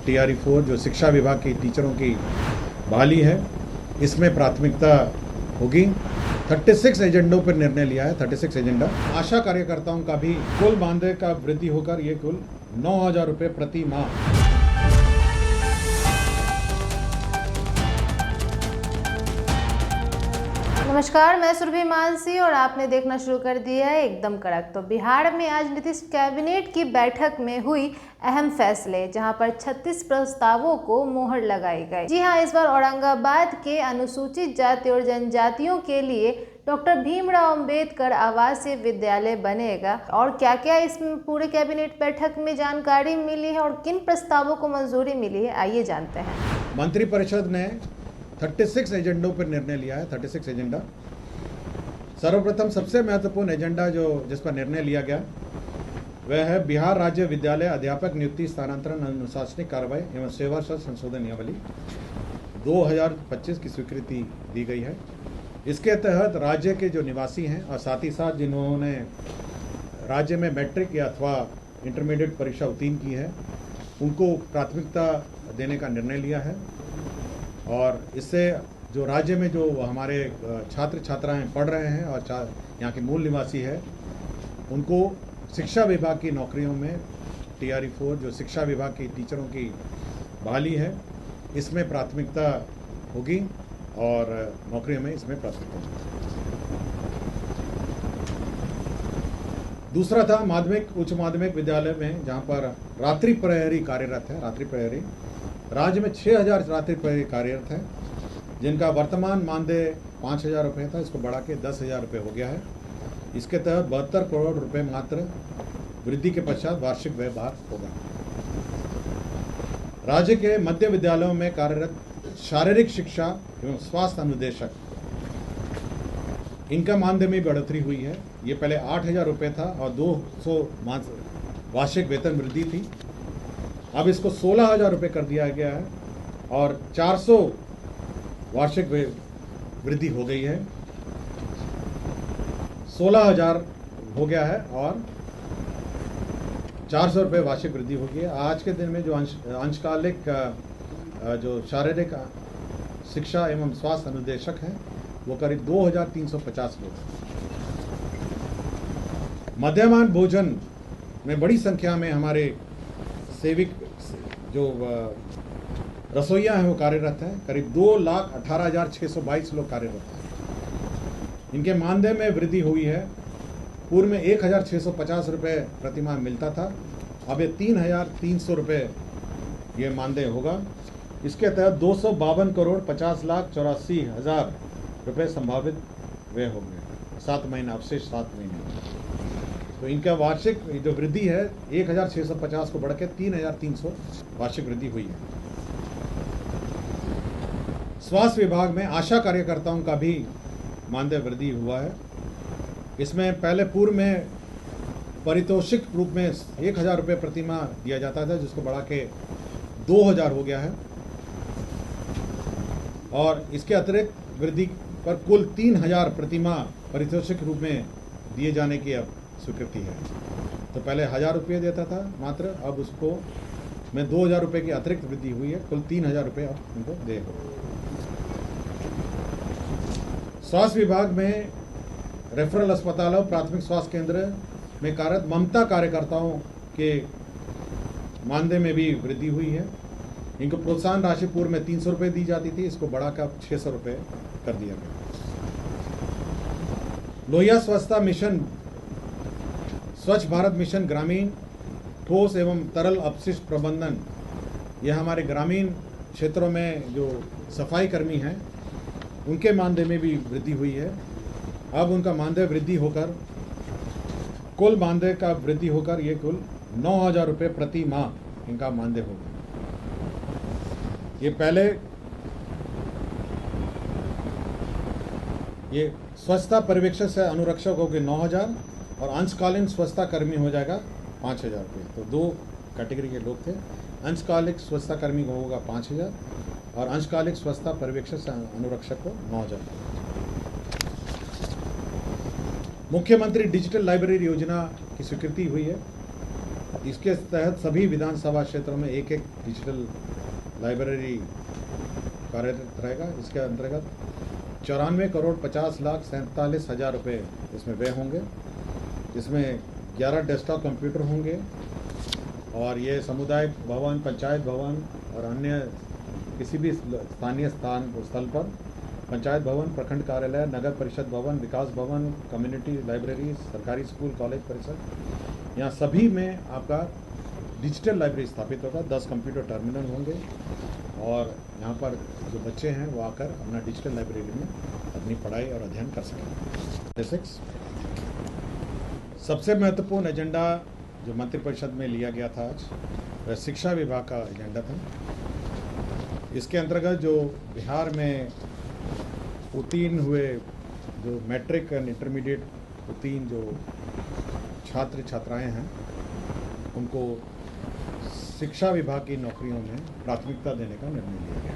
TRE-4 जो शिक्षा विभाग के टीचरों की बहाली है, इसमें प्राथमिकता होगी। 36 एजेंडों पर निर्णय लिया है, 36 एजेंडा। आशा कार्यकर्ताओं का भी कुल मानदेय का वृद्धि होकर ये कुल 9,000 रुपये प्रति माह। नमस्कार, मैं सुरभि मानसी और आपने देखना शुरू कर दिया है एकदम कड़क। तो बिहार में आज नीतीश कैबिनेट की बैठक में हुई अहम फैसले, जहां पर 36 प्रस्तावों को मोहर लगाई गई। जी हां, इस बार औरंगाबाद के अनुसूचित जाति और जनजातियों के लिए डॉक्टर भीमराव अंबेडकर आवासीय विद्यालय बनेगा। और क्या क्या इस पूरे कैबिनेट बैठक में जानकारी मिली है और किन प्रस्तावों को मंजूरी मिली है, आइए जानते हैं। मंत्रिपरिषद ने 36 एजेंडों पर निर्णय लिया है, 36 एजेंडा। सर्वप्रथम सबसे महत्वपूर्ण एजेंडा जिस पर निर्णय लिया गया वह है बिहार राज्य विद्यालय अध्यापक नियुक्ति स्थानांतरण अनुशासनिक कार्रवाई एवं सेवा शर्त संशोधन नियमावली 2025 की स्वीकृति दी गई है। इसके तहत राज्य के जो निवासी हैं और साथ ही साथ जिन्होंने राज्य में मैट्रिक या अथवा इंटरमीडिएट परीक्षा उत्तीर्ण की है, उनको प्राथमिकता देने का निर्णय लिया है। और इससे जो राज्य में जो हमारे छात्र छात्राएं पढ़ रहे हैं और यहाँ के मूल निवासी है, उनको शिक्षा विभाग की नौकरियों में TRE-4 जो शिक्षा विभाग के टीचरों की बहाली है, इसमें प्राथमिकता होगी और नौकरियों में इसमें प्राथमिकता होगी। दूसरा था माध्यमिक उच्च माध्यमिक विद्यालय में, जहाँ पर रात्रि प्रहरी कार्यरत है। रात्रि प्रहरी राज्य में 6,000 रात्रि प्रहरी कार्यरत है, जिनका वर्तमान मानदेय 5,000 रुपये था, इसको बढ़ा के 10,000 रुपये हो गया है। इसके तहत 72 करोड़ रुपए मात्र वृद्धि के पश्चात वार्षिक व्यवहार होगा। राज्य के मध्य विद्यालयों में कार्यरत शारीरिक शिक्षा एवं स्वास्थ्य अनुदेशक, इनका मानदेय में बढ़ोतरी हुई है। ये पहले 8,000 रुपये था और 200 वार्षिक वेतन वृद्धि थी। अब इसको 16,000 रुपये कर दिया गया है और 400 वार्षिक वृद्धि हो गई है। 16,000 हो गया है और 400 रुपये वार्षिक वृद्धि हो गई है। आज के दिन में जो अंशकालिक जो शारीरिक शिक्षा एवं स्वास्थ्य अनुदेशक हैं, वो करीब 2,350 लोग हैं। मध्यमान भोजन में बड़ी संख्या में हमारे सेविक जो रसोइया हैं वो कार्यरत हैं। करीब 2,18,622 लोग कार्यरत हैं। इनके मानदेय में वृद्धि हुई है। पूर्व में 1,650 रुपये प्रतिमाह मिलता था, अब ये 3,300 रुपये ये मानदेय होगा। इसके तहत 252 करोड़ 50,84,000 रुपये संभावित व्यय होंगे 7 महीना, अवशेष 7 महीने। तो इनका वार्षिक जो वृद्धि है 1,650 को बढ़ के 3,300 वार्षिक वृद्धि हुई है। स्वास्थ्य विभाग में आशा कार्यकर्ताओं का भी मानदेय वृद्धि हुआ है। इसमें पहले पूर्व में पारितोषिक रूप में 1,000 रुपये प्रतिमाह दिया जाता था, जिसको बढ़ा के 2,000 हो गया है और इसके अतिरिक्त वृद्धि पर कुल 3,000 प्रतिमाह पारितोषिक रूप में दिए जाने की अब स्वीकृति है। तो पहले 1,000 रुपये देता था मात्र, अब उसको में 2,000 रुपये की अतिरिक्त वृद्धि हुई है। कुल 3,000 रुपये अब उनको देगा। स्वास्थ्य विभाग में रेफरल अस्पतालों, प्राथमिक स्वास्थ्य केंद्र में कार्यरत ममता कार्यकर्ताओं के मानदेय में भी वृद्धि हुई है। इनको प्रोत्साहन राशि पूर्व में 300 रुपये दी जाती थी, इसको बढ़ाकर 600 रुपये कर दिया गया। लोहिया स्वच्छता मिशन, स्वच्छ भारत मिशन ग्रामीण ठोस एवं तरल अपशिष्ट प्रबंधन, यह हमारे ग्रामीण क्षेत्रों में जो सफाई कर्मी हैं, उनके मानदेय में भी वृद्धि हुई है। अब उनका मानदेय वृद्धि होकर कुल मानदेय का वृद्धि होकर ये कुल 9,000 रुपये प्रति माह इनका मानदेय होगा। ये पहले ये स्वच्छता पर्यवेक्षक से अनुरक्षक हो गए 9,000 और अंशकालीन स्वच्छता कर्मी हो जाएगा 5,000 रुपये। तो 2 कैटेगरी के लोग थे। अंशकालिक स्वच्छता कर्मी को होगा 5,000 और अंशकालिक स्वच्छता पर्यवेक्षक से अनुरक्षक को 9,000। मुख्यमंत्री डिजिटल लाइब्रेरी योजना की स्वीकृति हुई है इसके तहत सभी विधानसभा क्षेत्रों में एक एक डिजिटल लाइब्रेरी कार्यरत रहेगा। इसके अंतर्गत 94,50,47,000 रुपये इसमें व्यय होंगे। इसमें 11 डेस्कटॉप कंप्यूटर होंगे और ये समुदाय भवन, पंचायत भवन और अन्य किसी भी स्थानीय स्थल पर पंचायत भवन, प्रखंड कार्यालय, नगर परिषद भवन, विकास भवन, कम्युनिटी लाइब्रेरी, सरकारी स्कूल, कॉलेज परिसर, यहाँ सभी में आपका डिजिटल लाइब्रेरी स्थापित होगा। 10 कंप्यूटर टर्मिनल होंगे और यहाँ पर जो बच्चे हैं वो आकर अपना डिजिटल लाइब्रेरी में अपनी पढ़ाई और अध्ययन कर सकेंगे। 6 सबसे महत्वपूर्ण एजेंडा जो मंत्रिपरिषद में लिया गया था आज, वह शिक्षा विभाग का एजेंडा था। इसके अंतर्गत जो बिहार में उत्तीर्ण हुए जो मैट्रिक एंड इंटरमीडिएट उत्तीर्ण जो छात्र छात्राएं हैं, उनको शिक्षा विभाग की नौकरियों में प्राथमिकता देने का निर्णय लिया गया।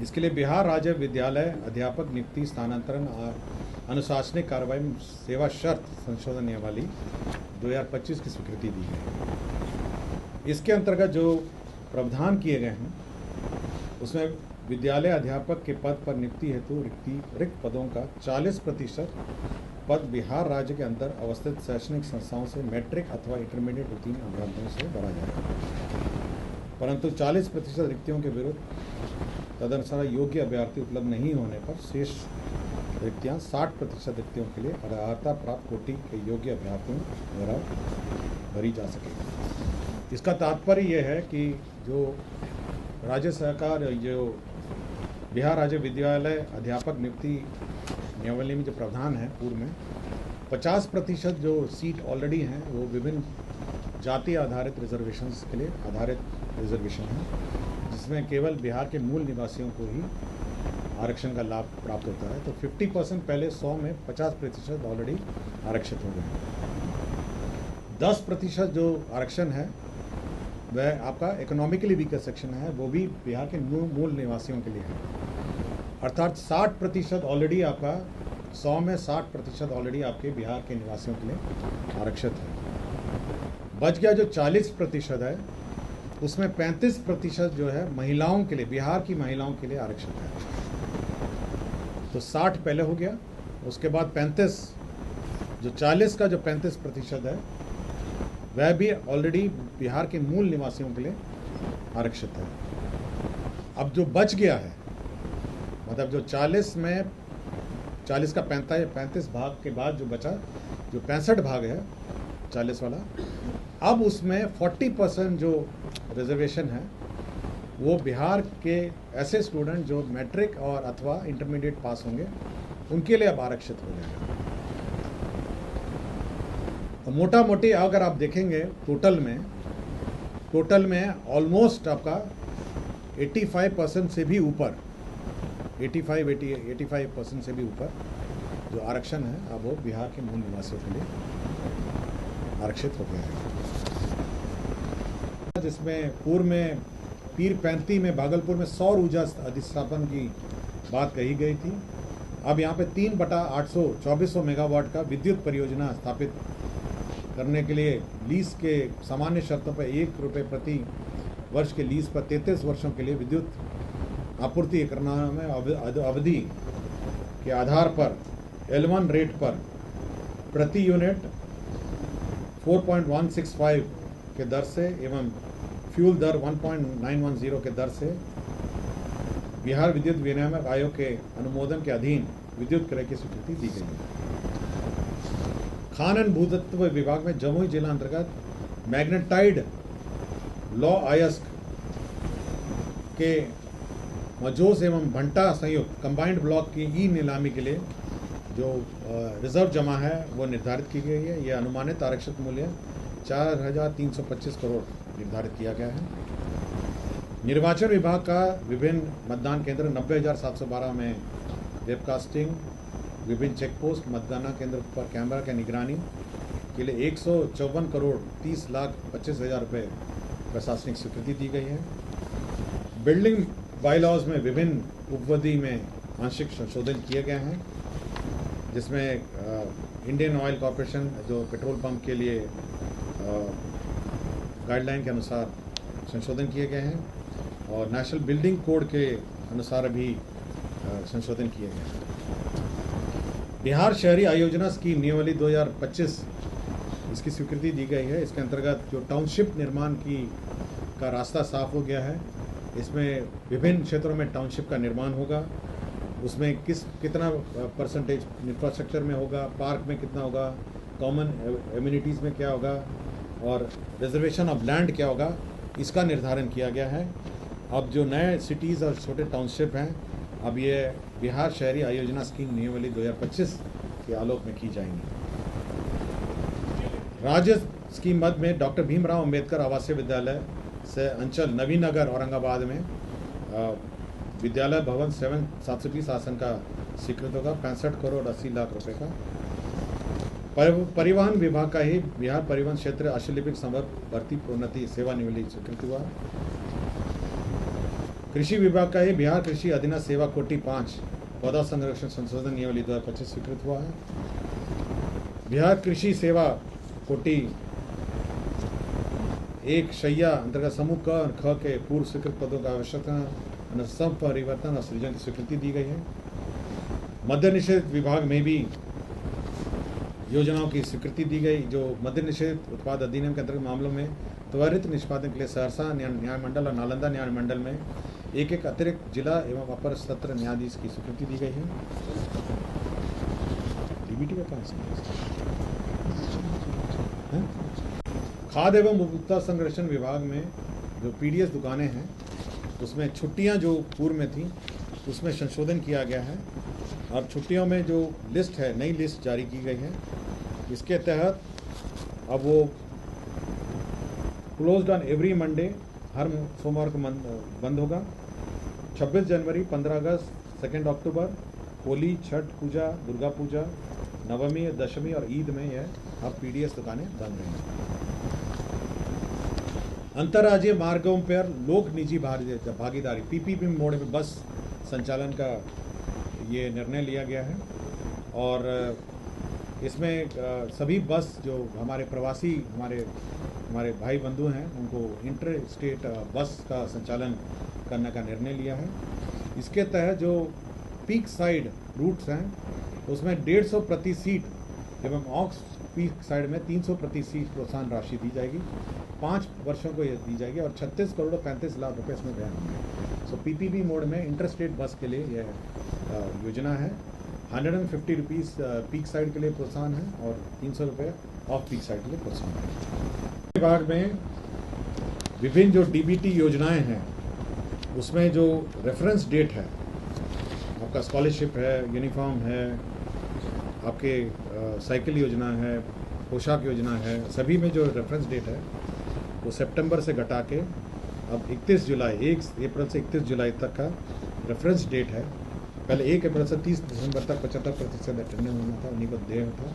इसके लिए बिहार राज्य विद्यालय अध्यापक नियुक्ति स्थानांतरण अनुशासनिक कार्रवाई में सेवा शर्त संशोधन नियमावली 2025 की स्वीकृति दी गई। इसके अंतर्गत जो प्रावधान किए गए हैं उसमें विद्यालय अध्यापक के पद पर नियुक्ति हेतु रिक्त पदों का 40% पद बिहार राज्य के अंदर अवस्थित शैक्षणिक संस्थाओं से मैट्रिक अथवा इंटरमीडिएट उत्तीर्ण अभ्यर्थियों से भरा जाएगा, परंतु 40% रिक्तियों के विरुद्ध तदनुसार योग्य अभ्यर्थी उपलब्ध नहीं होने पर शेष रिक्तियाँ 60% रिक्तियों के लिए अर्हता प्राप्त कोटि के योग्य अभ्यर्थियों द्वारा भरी जा सकेगी। इसका तात्पर्य यह है कि जो राज्य सरकार जो बिहार राज्य विद्यालय अध्यापक नियुक्ति नियमावली में जो प्रावधान है पूर्व में 50% जो सीट ऑलरेडी हैं वो विभिन्न जाति आधारित रिजर्वेशंस के लिए आधारित रिजर्वेशन है, जिसमें केवल बिहार के मूल निवासियों को ही आरक्षण का लाभ प्राप्त होता है। तो 50% पहले 100 में 50% ऑलरेडी आरक्षित हो गए हैं। 10% जो आरक्षण है वह आपका इकोनॉमिकली वीकर सेक्शन है, वो भी बिहार के मूल निवासियों के लिए है। अर्थात 60% ऑलरेडी आपका 100 में 60% ऑलरेडी आपके बिहार के निवासियों के लिए आरक्षित है। बच गया जो 40% है उसमें 35% जो है महिलाओं के लिए, बिहार की महिलाओं के लिए आरक्षित है। तो 60 पहले हो गया, उसके बाद 35 जो 40 का जो 35% है वह भी ऑलरेडी बिहार के मूल निवासियों के लिए आरक्षित है। अब जो बच गया है, मतलब जो 40 में 40 का 35 भाग के बाद जो बचा, जो 65 भाग है 40 वाला, अब उसमें 40% जो रिजर्वेशन है वो बिहार के ऐसे स्टूडेंट जो मैट्रिक और अथवा इंटरमीडिएट पास होंगे उनके लिए अब आरक्षित हो जाएगा। तो मोटा मोटी अगर आप देखेंगे टोटल में ऑलमोस्ट आपका 85% से भी ऊपर 85% से भी ऊपर जो आरक्षण है अब वो बिहार के मूल निवासियों के लिए आरक्षित हो गया है। जिसमें पूर्व में पीरपैंती में भागलपुर में सौर ऊर्जा अधिष्ठापन की बात कही गई थी। अब यहाँ पे 3/800 मेगावाट का विद्युत परियोजना स्थापित करने के लिए लीज के सामान्य शर्तों पर ₹1 प्रति वर्ष के लीज पर 33 वर्षों के लिए विद्युत आपूर्ति करना में अवधि के आधार पर L1 रेट पर प्रति यूनिट 4.165 के दर से एवं फ्यूल दर 1.910 के दर से बिहार विद्युत विनियामक आयोग के अनुमोदन के अधीन विद्युत क्रय की स्वीकृति दी गई है। खान एंड भूतत्व विभाग में जमुई जिला अंतर्गत मैग्नेटाइड लॉ अयस्क के मजोस एवं भंटा संयुक्त कंबाइंड ब्लॉक की ई नीलामी के लिए जो रिजर्व जमा है वो निर्धारित की गई है। ये अनुमानित आरक्षित मूल्य 4,325 करोड़ निर्धारित किया गया है। निर्वाचन विभाग का विभिन्न मतदान केंद्र 90,712 में वेबकास्टिंग, विभिन्न चेकपोस्ट मतदान केंद्र पर कैमरा की निगरानी के लिए 154 करोड़ 30,25,000 रुपये प्रशासनिक स्वीकृति दी गई है। बिल्डिंग बाईलॉज में विभिन्न उपविधि में आंशिक संशोधन किए गए हैं, जिसमें इंडियन ऑयल कॉरपोरेशन जो पेट्रोल पंप के लिए गाइडलाइन के अनुसार संशोधन किए गए हैं और नेशनल बिल्डिंग कोड के अनुसार भी संशोधन किए गए हैं। बिहार शहरी आयोजना स्कीम नियमावली 2025 इसकी स्वीकृति दी गई है। इसके अंतर्गत जो टाउनशिप निर्माण का रास्ता साफ हो गया है। इसमें विभिन्न क्षेत्रों में टाउनशिप का निर्माण होगा। उसमें कितना परसेंटेज इंफ्रास्ट्रक्चर में होगा, पार्क में कितना होगा, कॉमन एम्यूनिटीज़ में क्या होगा और रिजर्वेशन ऑफ लैंड क्या होगा, इसका निर्धारण किया गया है। अब जो नए सिटीज़ और छोटे टाउनशिप हैं, अब ये बिहार शहरी आयोजना स्कीम नियमावली 2025 के आलोक में की जाएंगी। राज्य स्कीम मद में डॉक्टर भीमराव अंबेडकर आवासीय विद्यालय से अंचल नवीनगर औरंगाबाद में विद्यालय भवन 720 आसन का स्वीकृत होगा। 65 करोड़ 80 लाख रुपए का। परिवहन विभाग का ही बिहार परिवहन क्षेत्र अशुलिपिक संवर्ग भर्ती प्रोन्नति सेवा निवली स्वीकृत हुआ। कृषि विभाग का ही बिहार कृषि अधिनियम सेवा कोटि 5 पौधा संरक्षण संशोधन नियमावली 2025 स्वीकृत हुआ है। बिहार कृषि सेवा कोटि 1 शैया अंतर्गत समूह क और ख के पूर्व स्वीकृत पदों का आवश्यकता सम परिवर्तन और सृजन की स्वीकृति दी गई है। मद्य निषेध विभाग में भी योजनाओं की स्वीकृति दी गई। जो मद्य निषेध उत्पाद अधिनियम के अंतर्गत मामलों में त्वरित निष्पादन के लिए सहरसा न्याय मंडल और नालंदा न्याय मंडल में एक अतिरिक्त जिला एवं अपर सत्र न्यायाधीश की स्वीकृति दी गई है। डीबीटी का कहाँ है? खाद्य एवं उपभोक्ता संरक्षण विभाग में जो पीडीएस दुकानें हैं, उसमें छुट्टियां जो पूर्व में थी उसमें संशोधन किया गया है और छुट्टियों में जो लिस्ट है, नई लिस्ट जारी की गई है। इसके तहत अब वो क्लोज्ड ऑन एवरी मंडे, हर सोमवार को बंद होगा। 26 जनवरी, 15 अगस्त, 2 अक्टूबर, होली, छठ पूजा, दुर्गा पूजा, नवमी, दशमी और ईद में यह अब पीडीएस दुकानें बंद रहेंगी। अंतर्राज्यीय मार्गों पर लोक निजी भागीदारी पीपीपी मोड में बस संचालन का ये निर्णय लिया गया है और इसमें सभी बस जो हमारे प्रवासी हमारे भाई बंधु हैं उनको इंटर स्टेट बस का संचालन करने का निर्णय लिया है। इसके तहत जो पीक साइड रूट्स हैं उसमें 150 प्रति सीट एवं ऑक्स पीक साइड में 300 प्रति सीट प्रोत्साहन राशि दी जाएगी। 5 वर्षों को यह दी जाएगी और 36 करोड़ 35 लाख रुपए इसमें व्यय होंगे। सो पीपीपी मोड में इंटरस्टेट बस के लिए यह योजना है। 150 रुपीज़ पीक साइड के लिए प्रोत्साहन है और 300 रुपये ऑफ पीक साइड के लिए प्रोत्साहन है। विभाग में विभिन्न जो डीबीटी योजनाएं हैं उसमें जो रेफरेंस डेट है, आपका स्कॉलरशिप है, यूनिफॉर्म है, आपके साइकिल योजना है, पोशाक योजना है, सभी में जो रेफरेंस डेट है वो सितंबर से घटा के अब 1 अप्रैल से 31 जुलाई तक का रेफरेंस डेट है। पहले 1 अप्रैल से 30 दिसंबर तक 75% अटेंडेंस होना था, उन्हीं को देय था।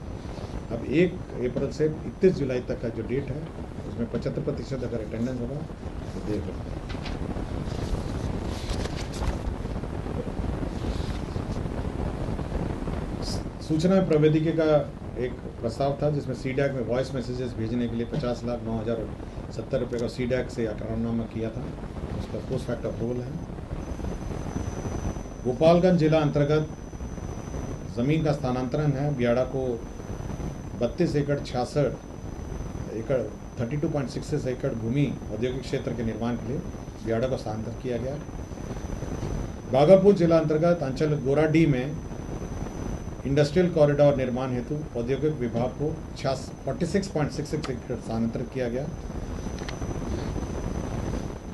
अब 1 अप्रैल से 31 जुलाई तक का जो डेट है उसमें 75% अगर अटेंडेंस होगा तो देय होगा। सूचना प्रौद्योगिकी का एक प्रस्ताव था जिसमें सीडैक में वॉइस मैसेजेस भेजने के लिए 50,09,070 रुपये का सीडैक से करारनामा किया था। उसका पोस्ट फैक्ट अप्रूवल है। गोपालगंज जिला अंतर्गत ज़मीन का स्थानांतरण है। बियाड़ा को 32 एकड़ 66 एकड़ 32.66 एकड़ भूमि औद्योगिक क्षेत्र के निर्माण के लिए बियाड़ा को स्थानांतरित किया गया। भागलपुर जिला अंतर्गत अंचल गोराडी में इंडस्ट्रियल कॉरिडोर निर्माण हेतु औद्योगिक विभाग को 46.66 एकड़ स्थानांतरित किया गया।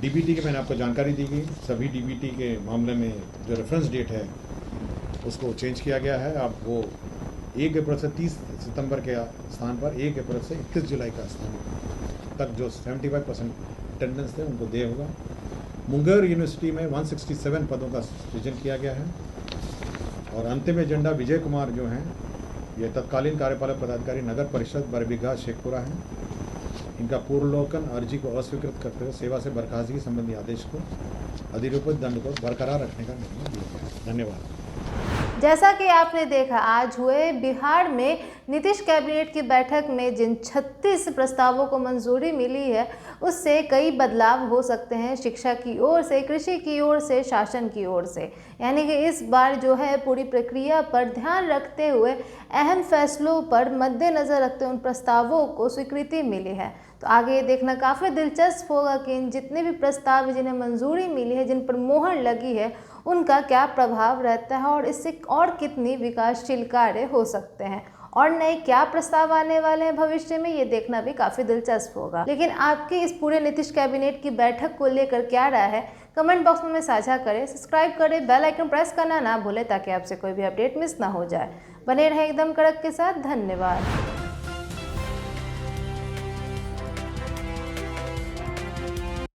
डीबीटी की मैंने आपको जानकारी दी गई। सभी डीबीटी के मामले में जो रेफरेंस डेट है उसको चेंज किया गया है। अब वो 1 अप्रैल से 30 सितंबर के स्थान पर 1 अप्रैल से 31 जुलाई का स्थान तक जो 75% अटेंडेंस थे उनको देय होगा। मुंगेर यूनिवर्सिटी में 167 पदों का सृजन किया गया है और अंतिम एजेंडा विजय कुमार जो हैं ये तत्कालीन कार्यपालक पदाधिकारी नगर परिषद बरबीघा शेखपुरा हैं। इनका पूर्वलोकन अर्जी को अस्वीकृत करते हुए सेवा से बर्खास्तगी संबंधी आदेश को अधिरूपित दंड को बरकरार रखने का निर्णय लिया गया। धन्यवाद। जैसा कि आपने देखा, आज हुए बिहार में नीतीश कैबिनेट की बैठक में जिन 36 प्रस्तावों को मंजूरी मिली है, उससे कई बदलाव हो सकते हैं शिक्षा की ओर से, कृषि की ओर से, शासन की ओर से। यानी कि इस बार जो है पूरी प्रक्रिया पर ध्यान रखते हुए, अहम फैसलों पर मद्देनज़र रखते हुए उन प्रस्तावों को स्वीकृति मिली है। तो आगे ये देखना काफ़ी दिलचस्प होगा कि इन जितने भी प्रस्ताव जिन्हें मंजूरी मिली है, जिन पर मोहर लगी है, उनका क्या प्रभाव रहता है और इससे और कितनी विकासशील कार्य हो सकते हैं और नए क्या प्रस्ताव आने वाले हैं भविष्य में, ये देखना भी काफ़ी दिलचस्प होगा। लेकिन आपकी इस पूरे नीतीश कैबिनेट की बैठक को लेकर क्या राय है, कमेंट बॉक्स में साझा करें, सब्सक्राइब करें, बेल आइकन प्रेस करना ना भूलें ताकि आपसे कोई भी अपडेट मिस ना हो जाए। बने रहें एकदम कड़क के साथ। धन्यवाद।